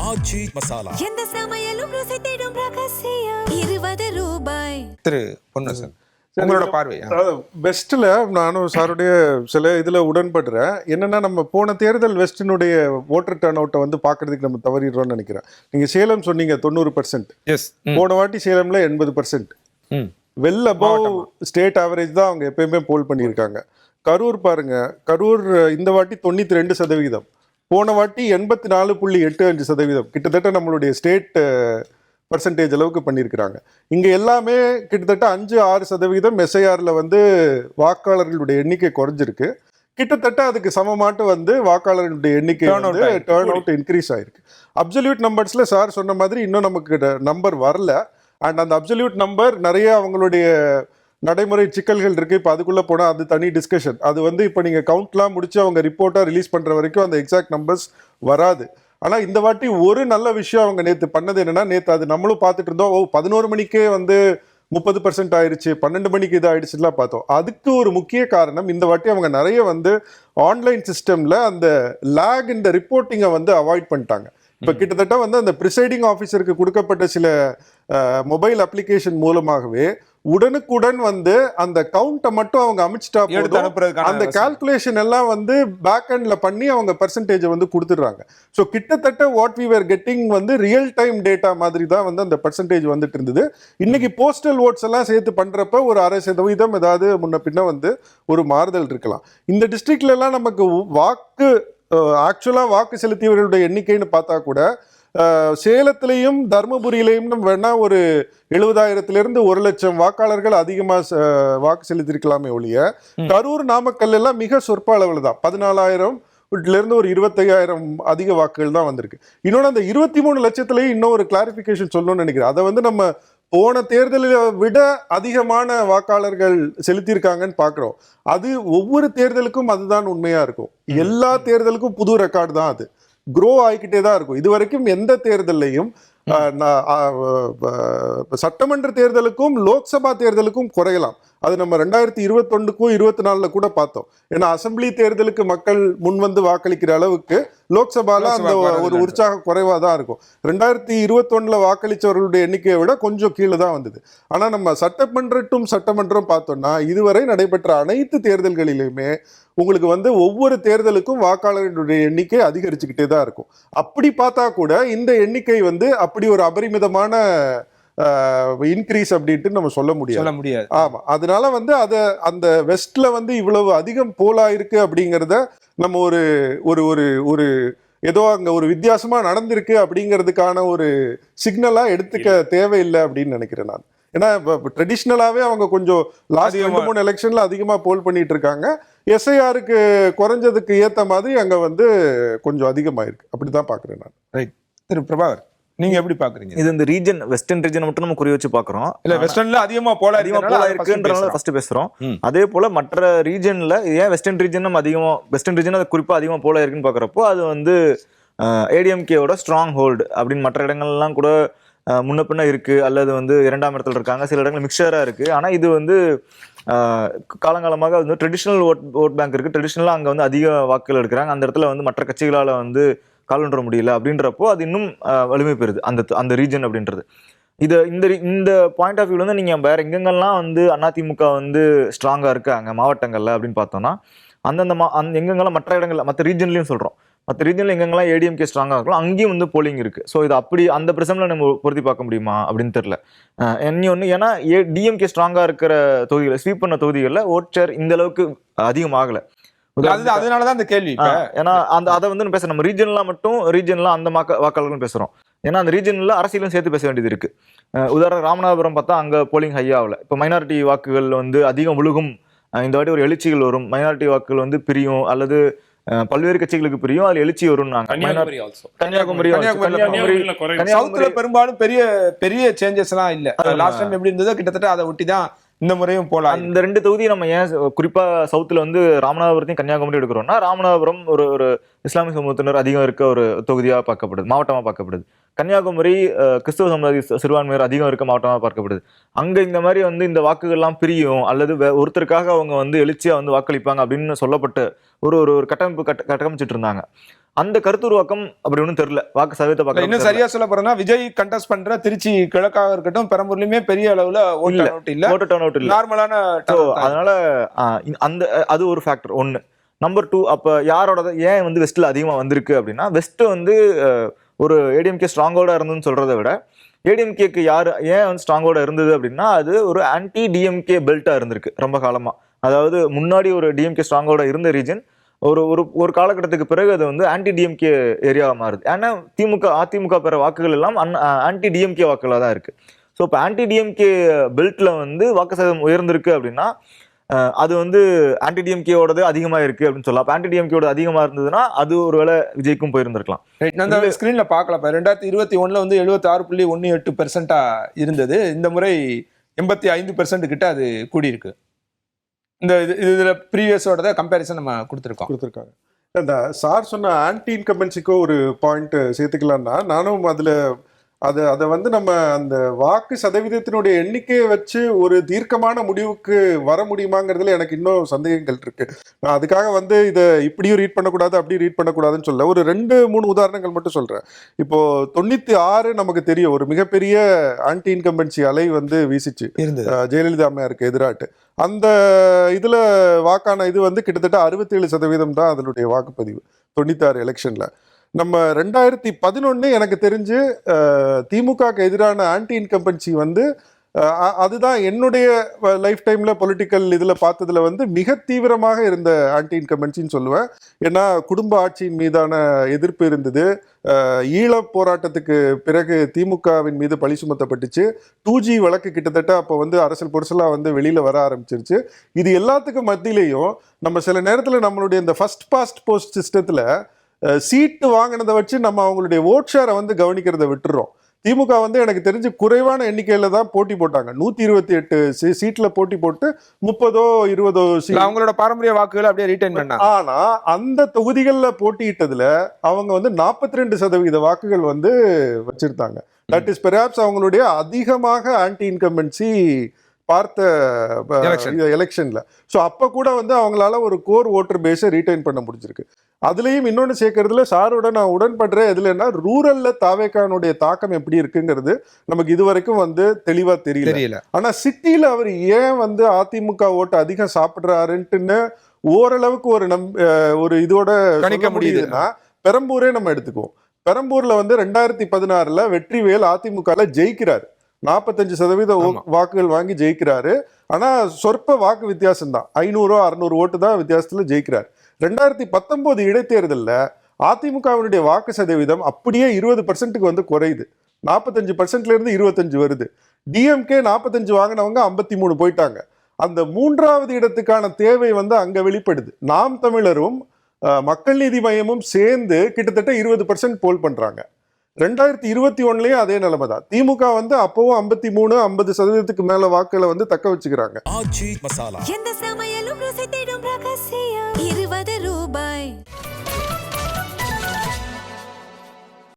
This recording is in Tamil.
ஆச்சி மசாலா. எந்த சமையலும் ருசி தேடும் ரகசியம். 20 ரூபாய். திரு பொன்னரசன், உங்களோட பார்வை. வெஸ்ட்ல நானும் சாருடைய சில இதுல உடன்படுறேன். என்னன்னா, நம்ம போன தேர்தல் வெஸ்டினுடைய ஓட்டர் டர்ன் அவுட்டை வந்து பாக்குறதுக்கு நம்ம தவறிடுறோம்னு நினைக்கிறேன். நீங்க சேலம் சொன்னீங்க 90%. போன வாட்டி சேலம்ல 80%. வெல் அபவ் ஸ்டேட் ஆவரேஜ் தான் அவங்க எப்பயுமே போல் பண்ணியிருக்காங்க. கரூர் பாருங்க, கரூர் இந்த வாட்டி 92%, போன வாட்டி 84.85%. கிட்டத்தட்ட நம்மளுடைய ஸ்டேட் பர்சன்டேஜ் அளவுக்கு பண்ணியிருக்கிறாங்க. இங்கே எல்லாமே கிட்டத்தட்ட 5-6% எஸ்ஐஆரில் வந்து வாக்காளர்களுடைய எண்ணிக்கை குறைஞ்சிருக்கு. கிட்டத்தட்ட அதுக்கு சமமாட்டு வந்து வாக்காளர்களுடைய எண்ணிக்கை வந்து டேர்ன் அவுட் இன்க்ரீஸ் ஆயிருக்கு. அப்சல்யூட் நம்பர்ஸில் சார் சொன்ன மாதிரி இன்னும் நமக்கு நம்பர் வரல. அண்ட் அந்த அப்சல்யூட் நம்பர் நிறைய அவங்களுடைய நடைமுறை சிக்கல்கள் இருக்குது. இப்போ அதுக்குள்ளே போனால் அது தனி டிஸ்கஷன். அது வந்து இப்போ நீங்கள் கவுண்ட்லாம் முடிச்சு அவங்க ரிப்போர்ட்டாக ரிலீஸ் பண்ணுற வரைக்கும் அந்த எக்ஸாக்ட் நம்பர்ஸ் வராது. ஆனால் இந்த வாட்டி ஒரு நல்ல விஷயம் அவங்க நேற்று பண்ணது என்னன்னா, நேற்று அது நம்மளும் பார்த்துட்டு இருந்தோம். 11 மணிக்கே வந்து 30% ஆயிடுச்சு, 12 மணிக்கு இது ஆயிடுச்சுலாம் பார்த்தோம். அதுக்கு ஒரு முக்கிய காரணம், இந்த வாட்டி அவங்க நிறைய வந்து ஆன்லைன் சிஸ்டமில் அந்த லேக் இந்த ரிப்போர்ட்டிங்கை வந்து அவாய்ட் பண்ணிட்டாங்க. இப்போ கிட்டத்தட்ட வந்து அந்த ப்ரிசைடிங் ஆஃபீஸருக்கு கொடுக்கப்பட்ட சில மொபைல் அப்ளிகேஷன் மூலமாகவே உடனுக்குடன் வந்து அந்த கவுண்டை மட்டும் அவங்க அமைச்சிட்டா போதும், அந்த கால்குலேஷன் எல்லாம் வந்து பேக் எண்ட்ல பண்ணி அவங்க பர்சன்டேஜை வந்து கொடுத்துடுறாங்க. ஸோ கிட்டத்தட்ட வாட் வி வேர் கெட்டிங் வந்து ரியல் டைம் டேட்டா மாதிரி தான் வந்து அந்த பர்சன்டேஜ் வந்துட்டு இருந்தது. இன்னைக்கு போஸ்டல் ஓட்ஸ் எல்லாம் சேர்த்து பண்றப்ப ஒரு 0.5% ஏதாவது முன்ன பின்ன வந்து ஒரு மாறுதல் இருக்கலாம். இந்த டிஸ்ட்ரிக்ட்ல எல்லாம் நமக்கு வாக்கு ஆக்சுவலாக வாக்கு செலுத்தியவர்களுடைய எண்ணிக்கைன்னு பார்த்தா கூட சேலத்திலையும் தர்மபுரியிலையும் நம்ம வேணா ஒரு 70,000 1 லட்சம் வாக்காளர்கள் அதிகமாக வாக்கு செலுத்திருக்கலாமே ஒழிய, கரூர் நாமக்கல் எல்லாம் மிக சொற்ப அளவில் தான் 14,000 ஒரு 25,000 அதிக வாக்குகள் தான் வந்திருக்கு. இன்னொன்று அந்த 23 லட்சத்துலேயும் இன்னும் ஒரு கிளாரிஃபிகேஷன் சொல்லணும்னு நினைக்கிறேன். அதை வந்து நம்ம போன தேர்தலை விட அதிகமான வாக்காளர்கள் செலுத்தியிருக்காங்கன்னு பார்க்குறோம். அது ஒவ்வொரு தேர்தலுக்கும் அதுதான் உண்மையா இருக்கும். எல்லா தேர்தலுக்கும் புது ரெக்கார்டு தான், அது க்ரோ ஆகிக்கிட்டே தான் இருக்கும். இது வரைக்கும் எந்த தேர்தலையும் சட்டமன்ற தேர்தலுக்கும் லோக்சபா தேர்தலுக்கும் குறையலாம். அது நம்ம 2021க்கும் 24 கூட பார்த்தோம். ஏன்னா அசம்பிளி தேர்தலுக்கு மக்கள் முன் வந்து வாக்களிக்கிற அளவுக்கு லோக்சபால அந்த ஒரு உற்சாக குறைவாக தான் இருக்கும். 2021 வாக்களித்தவர்களுடைய எண்ணிக்கையை விட கொஞ்சம் கீழே தான் வந்தது. ஆனால் நம்ம சட்டமன்றம் பார்த்தோம்னா இதுவரை நடைபெற்ற அனைத்து தேர்தல்களிலுமே உங்களுக்கு வந்து ஒவ்வொரு தேர்தலுக்கும் வாக்காளர்களுடைய எண்ணிக்கை அதிகரிச்சுக்கிட்டே தான் இருக்கும். அப்படி பார்த்தா கூட இந்த எண்ணிக்கை வந்து அப்படி ஒரு அபரிமிதமான இன்க்ரீஸ் அப்படின்ட்டு நம்ம சொல்ல முடியாது. ஆமா, அதனால வந்து அதை அந்த வெஸ்ட்ல வந்து இவ்வளவு அதிகம் போலா இருக்கு அப்படிங்கிறத நம்ம ஒரு ஒரு ஒரு ஒரு ஏதோ அங்க ஒரு வித்தியாசமா நடந்திருக்கு அப்படிங்கிறதுக்கான ஒரு சிக்னலா எடுத்துக்க தேவையில்லை அப்படின்னு நினைக்கிறேன் நான். ஏன்னா ட்ரெடிஷ்னலாவே அவங்க கொஞ்சம் லாஸ்ட் 2-3 எலெக்ஷன்ல அதிகமா போல் பண்ணிட்டு இருக்காங்க. எஸ்ஐஆருக்கு குறைஞ்சதுக்கு ஏத்த மாதிரி அங்க வந்து கொஞ்சம் அதிகமாயிருக்கு. அப்படிதான் பாக்குறேன் நான். ரைட். திரு பிரபாகர், நீங்க எப்படி பாக்குறீங்க? இது இந்த ரீஜன் வெஸ்டர்ன் ரீஜன் மட்டும் நம்ம குறி வச்சு பாக்குறோம். இல்ல வெஸ்டர்ன்ல அதிகமா போல இருக்குன்றனால ஃபர்ஸ்ட் பேசுறோம். அதே போல மற்ற ரீஜன்ல ஏன் வெஸ்டர்ன் ரீஜன் நம்ம அதிகமா வெஸ்டர்ன் ரீஜன் அது குறிப்பா அதிகமா போல இருக்குன்னு பாக்குறப்போ அது வந்து ஏடிஎம்கேவோட ஸ்ட்ராங் ஹோல்டு அப்படின்னு மற்ற இடங்கள்லாம் கூட முன்ன பின்ன இருக்கு, அல்லது வந்து 2ஆம் இடத்துல இருக்காங்க, சில இடங்கள் மிக்சரா இருக்கு. ஆனா இது வந்து காலங்காலமாக வந்து ட்ரெடிஷ்னல் ஓட் பேங்க் இருக்கு. ட்ரெடிஷ்னலா அங்க வந்து அதிக வாக்குகள் எடுக்கிறாங்க. அந்த இடத்துல வந்து மற்ற கட்சிகளால வந்து காலொன்ற முடியல அப்படின்றப்போ அது இன்னும் வலிமை பெறுது அந்த ரீஜன் அப்படின்றது. இந்த பாயிண்ட் ஆஃப் வியூல வந்து நீங்க வேற எங்கெங்கெல்லாம் வந்து அதிமுக வந்து ஸ்ட்ராங்கா இருக்காங்க மாவட்டங்கள்ல அப்படின்னு பார்த்தோம்னா அந்த எங்கெங்கெல்லாம் மற்ற இடங்கள்ல மற்ற ரீஜன்லயும் சொல்றோம், மற்ற ரீஜன்ல எங்கெங்கெல்லாம் ஏடிஎம்கே ஸ்ட்ராங்கா இருக்கலாம் அங்கேயும் வந்து போலிங் இருக்கு. ஸோ இது அப்படி அந்த பிரசம்ல நம்ம பொருத்தி பார்க்க முடியுமா அப்படின்னு தெரியல. இன்னொன்று, ஏன்னா டிஎம்கே ஸ்ட்ராங்கா இருக்கிற தொகுதிகளை ஸ்வீப் பண்ண தொகுதிகளில் ஓட் ஷேர் இந்த அளவுக்கு அதிகமாகல. அதனாலதான் அந்த கேள்வி. ஏன்னா அதை வந்து பேச நம்ம ரீஜன்லாம் அந்த வாக்காளர்களும் பேசுறோம். ஏன்னா அந்த ரீஜன்ல அரசியலும் சேர்த்து பேச வேண்டியது இருக்கு. உதாரணம் ராமநாதபுரம் பார்த்தா அங்க போலிங் ஹையாவில் இப்போ மைனாரிட்டி வாக்குகள் வந்து அதிகம் விழுகும். இந்த வாட்டி ஒரு எழுச்சிகள் வரும், மைனாரிட்டி வாக்குகள் வந்து பிரியும் அல்லது பல்வேறு கட்சிகளுக்கு பிரியும், அதுல எழுச்சி வரும். கன்னியாகுமரி பெரும்பாலும் பெரிய பெரிய சேஞ்சஸ் எல்லாம் இல்ல. லாஸ்ட் டைம் எப்படி இருந்ததோ கிட்டத்தட்ட அதை ஒட்டி தான் இந்த முறையும் போல. இந்த 2 தொகுதியை நம்ம ஏன் குறிப்பா சவுத்துல வந்து ராமநாதபுரத்தையும் கன்னியாகுமரி எடுக்கிறோம்னா, ராமநாதபுரம் ஒரு இஸ்லாமிய சமூகத்தினர் அதிகம் இருக்க ஒரு தொகுதியா பார்க்கப்படுது, மாவட்டமா பார்க்கப்படுது. கன்னியாகுமரி கிறிஸ்தவ சமுதாய சிறுபான்மையர் அதிகம் இருக்க மாவட்டமாக பார்க்கப்படுது. அங்க இந்த மாதிரி வந்து இந்த வாக்குகள்லாம் பிரியும் அல்லது ஒருத்தருக்காக அவங்க வந்து எழுச்சியா வந்து வாக்களிப்பாங்க அப்படின்னு சொல்லப்பட்டு ஒரு கட்டமைப்பு கட்டமைச்சிட்டு இருந்தாங்க. அந்த கருத்துருவாக்கம் அப்படி ஒன்றும் தெரியல. வாக்கு சதவீதத்தை பார்க்க இன்னும் சரியா சொல்ல போறேன்னா, விஜய் கண்டெஸ்ட் பண்ற திருச்சி கிழக்காக இருக்கட்டும், பெரம்பூர்லயுமே பெரிய அளவுல ஓட்டு டர்ன் அவுட் இல்ல, நார்மலான. அதனால அந்த அது ஒரு ஃபேக்டர் ஒன்னு. நம்பர் 2, அப்ப யாரோட ஏன் வந்து வெஸ்ட்ல அதிகமா வந்திருக்கு அப்படின்னா, வெஸ்ட் வந்து ஒரு ஏடிஎம்கே ஸ்ட்ராங்கோட இருந்ததுன்னு சொல்றதை விட ஏடிஎம்கேக்கு யார் ஏன் வந்து ஸ்ட்ராங்கோட இருந்தது அப்படின்னா, அது ஒரு ஆன்டி டிஎம்கே பெல்ட்டா இருந்திருக்கு ரொம்ப காலமா. அதாவது முன்னாடி ஒரு டிஎம்கே ஸ்ட்ராங்கோட இருந்த ரீஜன் ஒரு காலகட்டத்துக்கு பிறகு அது வந்து ஆன்டி டிஎம்கே ஏரியாவா மாறுது. ஏன்னா அதிமுக பெற வாக்குகள் எல்லாம் ஆன்டி டிஎம்கே வாக்குகளாக தான் இருக்கு. ஸோ இப்போ ஆன்டி டிஎம்கே பெல்ட்ல வந்து வாக்கு சதவீதம் உயர்ந்திருக்கு அப்படின்னா அது வந்து ஆன்டி டிஎம்கேவோடது அதிகமாக இருக்கு அப்படின்னு சொல்லலாம். ஆன்டி டிஎம்கேவோட அதிகமாக இருந்ததுன்னா அது ஒருவேளை விஜய்க்கும் போயிருந்திருக்கலாம். நான் ஸ்கிரீன்ல பார்க்கலாம். 2021 வந்து 76.18% இருந்தது. இந்த முறை 85% கிட்ட அது கூடியிருக்கு. இந்த இதுல ப்ரீவியஸோட கம்பேரிசன் நம்ம கொடுத்துருக்காங்க. இந்த சார் சொன்ன ஆன்டி இன்கம்பன்சிக்கோ ஒரு பாயிண்ட் சேர்த்துக்கலாம்னா, நானும் அதை வந்து நம்ம அந்த வாக்கு சதவீதத்தினுடைய எண்ணிக்கையை வச்சு ஒரு தீர்க்கமான முடிவுக்கு வர முடியுமாங்கிறதுல எனக்கு இன்னும் சந்தேகங்கள் இருக்கு. நான் அதுக்காக வந்து இதை இப்படியும் ரீட் பண்ணக்கூடாது அப்படியும் ரீட் பண்ணக்கூடாதுன்னு சொல்ல ஒரு 2-3 உதாரணங்கள் மட்டும் சொல்றேன். இப்போ 96 நமக்கு தெரியும், ஒரு மிகப்பெரிய ஆன்டி இன்கம்பன்சி அலை வந்து வீசிச்சு ஜெயலலிதா அம்மையாருக்கு எதிராட்டு. அந்த இதுல வாக்கான இது வந்து கிட்டத்தட்ட 67% தான் அதனுடைய வாக்குப்பதிவு 96 எலெக்ஷன்ல. நம்ம 2011 எனக்கு தெரிஞ்சு திமுகக்கு எதிரான ஆன்டி இன்கம்பன்சி வந்து அதுதான் என்னுடைய லைஃப் டைம்ல பொலிட்டிக்கல் இதுல பார்த்ததுல வந்து மிக தீவிரமாக இருந்த ஆன்டி இன்கம்பன்சின்னு சொல்லுவேன். ஏன்னா குடும்ப ஆட்சியின் மீதான எதிர்ப்பு இருந்தது. ஈழ போராட்டத்துக்கு பிறகு திமுகவின் மீது பழி சுமத்தப்பட்டுச்சு. 2G வழக்கு கிட்டத்தட்ட அப்போ வந்து அரசியல் பொருசலா வந்து வெளியில வர ஆரம்பிச்சிருச்சு. இது எல்லாத்துக்கும் மத்தியிலையும் நம்ம சில நேரத்தில் நம்மளுடைய இந்த ஃபர்ஸ்ட் பாஸ்ட் போஸ்ட் சிஸ்டத்துல சீட்டு வாங்கினதை வச்சு நம்ம அவங்களுடைய ஓட் ஷேரை வந்து கவனிக்கிறத விட்டுறோம். திமுக வந்து எனக்கு தெரிஞ்சு குறைவான எண்ணிக்கையில தான் போட்டி போட்டாங்க. 128 சீட்ல போட்டி போட்டு 30-20 சீட் அவங்களோட பாரம்பரிய வாக்குகளை அப்படியே ரிட்டைன் பண்ணாங்க. ஆனா அந்த தொகுதிகளில் போட்டியிட்டதுல அவங்க வந்து 42% வாக்குகள் வந்து வச்சிருந்தாங்க. தட் இஸ் பெர்ஹாப்ஸ் அவங்களுடைய அதிகமாக ஆன்டி இன்கம்பன்சி பார்த்த எலெக்ஷன்ல. ஸோ அப்போ கூட வந்து அவங்களால ஒரு கோர் ஓட்டர் பேஸை ரீட்டைன் பண்ண முடிஞ்சிருக்கு. அதுலேயும் இன்னொன்று சேர்க்கறதுல சாரோட நான் உடன்படுறேன். எதுலன்னா ரூரல்ல தாவேக்கானுடைய தாக்கம் எப்படி இருக்குங்கிறது நமக்கு இதுவரைக்கும் வந்து தெளிவா தெரியல. ஆனா சிட்டியில அவர் ஏன் வந்து அதிமுக ஓட்டு அதிகம் சாப்பிடுறாருன்ட்டுன்னு ஓரளவுக்கு ஒரு இதோட கணிக்க முடியுதுன்னா, பெரம்பூரே நம்ம எடுத்துக்குவோம். பெரம்பூர்ல வந்து 2016 வெற்றிவேல் அதிமுக ஜெயிக்கிறாரு. 45% வாக்குகள் வாங்கி ஜெயிக்கிறாரு. ஆனா சொற்ப வாக்கு வித்தியாசம் தான், 500-600 ஓட்டு தான் வித்தியாசத்துல ஜெயிக்கிறார். 2019 இடைத்தேர்தலில் அதிமுகவினுடைய வாக்கு சதவீதம் அப்படியே 20%க்கு வந்து குறையுது. 45%ல இருந்து 25 வருது. டிஎம்கே 45 வாங்கினவங்க 53 போயிட்டாங்க. அந்த 3வது இடத்துக்கான தேவை வந்து அங்க வெளிப்படுது. நாம் தமிழரும் மக்கள் நீதி மையமும் சேர்ந்து கிட்டத்தட்ட 20% போல் பண்றாங்க. 2021லயும் அதே நிலைமை தான். திமுக வந்து அப்பவும் 53-50% மேல வாக்குகளை வந்து தக்க வச்சுக்கிறாங்க. எந்த சமையலும் ருசி தேடும் ரகசியம் 20 ரூபாய்.